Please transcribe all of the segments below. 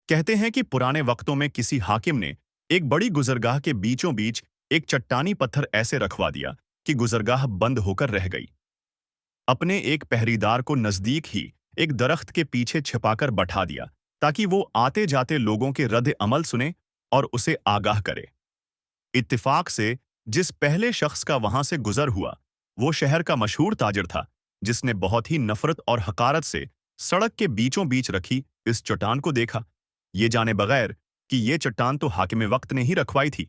कहते हैं कि पुराने वक्तों में किसी हाकिम ने एक बड़ी गुजरगाह के बीचों बीच एक चट्टानी पत्थर ऐसे रखवा दिया कि गुजरगाह बंद होकर रह गई। अपने एक पहरेदार को नजदीक ही एक दरख्त के पीछे छिपाकर बैठा दिया ताकि वो आते जाते लोगों के रद्द अमल सुने और उसे आगाह करे। इत्तेफाक से जिस पहले शख्स का वहां से गुजर हुआ वो शहर का मशहूर ताजिर था, जिसने बहुत ही नफरत और हकारत से सड़क के बीचों बीच रखी इस चट्टान को देखा, ये जाने बगैर कि ये चट्टान तो हाकिम वक्त ने ही रखवाई थी।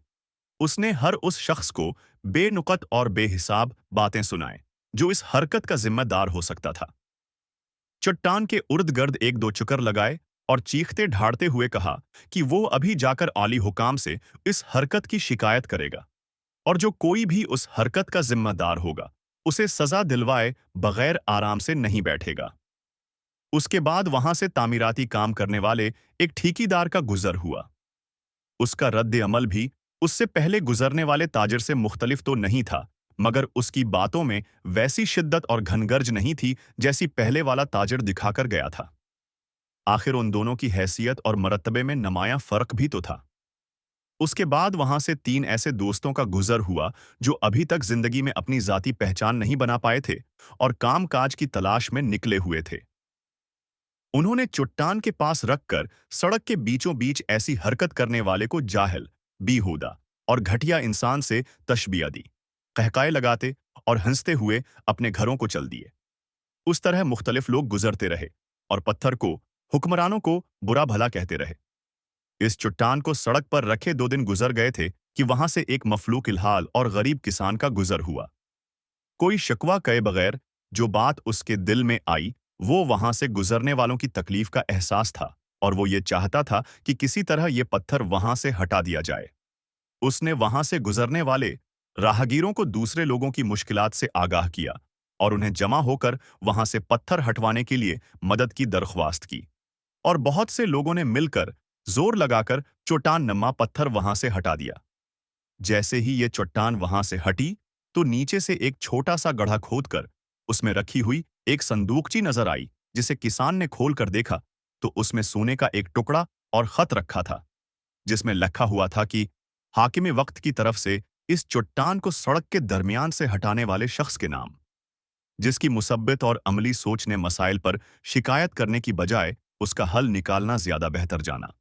उसने हर उस शख्स को बेनुकत और बेहिसाब बातें सुनाए जो इस हरकत का जिम्मेदार हो सकता था। चट्टान के उर्द गर्द एक दो चक्कर लगाए और चीखते ढाड़ते हुए कहा कि वो अभी जाकर आली हुकाम से इस हरकत की शिकायत करेगा, और जो कोई भी उस हरकत का जिम्मेदार होगा उसे सजा दिलवाए बगैर आराम से नहीं बैठेगा। उसके बाद वहां से तामीराती काम करने वाले एक ठेकेदार का गुजर हुआ। उसका रद्द अमल भी उससे पहले गुजरने वाले ताजिर से मुख्तलिफ तो नहीं था, मगर उसकी बातों में वैसी शिद्दत और घनगर्ज नहीं थी जैसी पहले वाला ताजिर दिखाकर गया था। आखिर उन दोनों की हैसियत और मरतबे में नमाया फर्क भी तो था। उसके बाद वहां से तीन ऐसे दोस्तों का गुजर हुआ जो अभी तक जिंदगी में अपनी जाती पहचान नहीं बना पाए थे और काम काज की तलाश में निकले हुए थे। उन्होंने चट्टान के पास रखकर सड़क के बीचों बीच ऐसी हरकत करने वाले को जाहिल, बेहुदा और घटिया इंसान से तशबिया दी, कहकाए लगाते और हंसते हुए अपने घरों को चल दिए। उस तरह मुख्तलिफ लोग गुजरते रहे और पत्थर को, हुक्मरानों को बुरा भला कहते रहे। इस चट्टान को सड़क पर रखे 2 दिन गुजर गए थे कि वहां से एक मफलूक इलहाल और गरीब किसान का गुजर हुआ। कोई शिकवा कए बगैर जो बात उसके दिल में आई वो वहां से गुजरने वालों की तकलीफ का एहसास था, और वो ये चाहता था कि किसी तरह ये पत्थर वहां से हटा दिया जाए। उसने वहां से गुजरने वाले राहगीरों को दूसरे लोगों की मुश्किलात से आगाह किया और उन्हें जमा होकर वहां से पत्थर हटवाने के लिए मदद की दरख्वास्त की, और बहुत से लोगों ने मिलकर जोर लगाकर चट्टान नमा पत्थर वहां से हटा दिया। जैसे ही ये चट्टान वहां से हटी तो नीचे से एक छोटा सा गड्ढा खोदकर उसमें रखी हुई एक संदूकची नजर आई, जिसे किसान ने खोल कर देखा तो उसमें सोने का एक टुकड़ा और खत रखा था, जिसमें लिखा हुआ था कि हाकिम वक्त की तरफ से इस चट्टान को सड़क के दरमियान से हटाने वाले शख्स के नाम, जिसकी मुसब्बित और अमली सोच ने मसाइल पर शिकायत करने की बजाय उसका हल निकालना ज्यादा बेहतर जाना।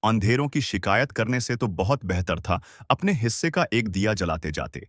अंधेरों की शिकायत करने से तो बहुत बेहतर था अपने हिस्से का एक दिया जलाते जाते।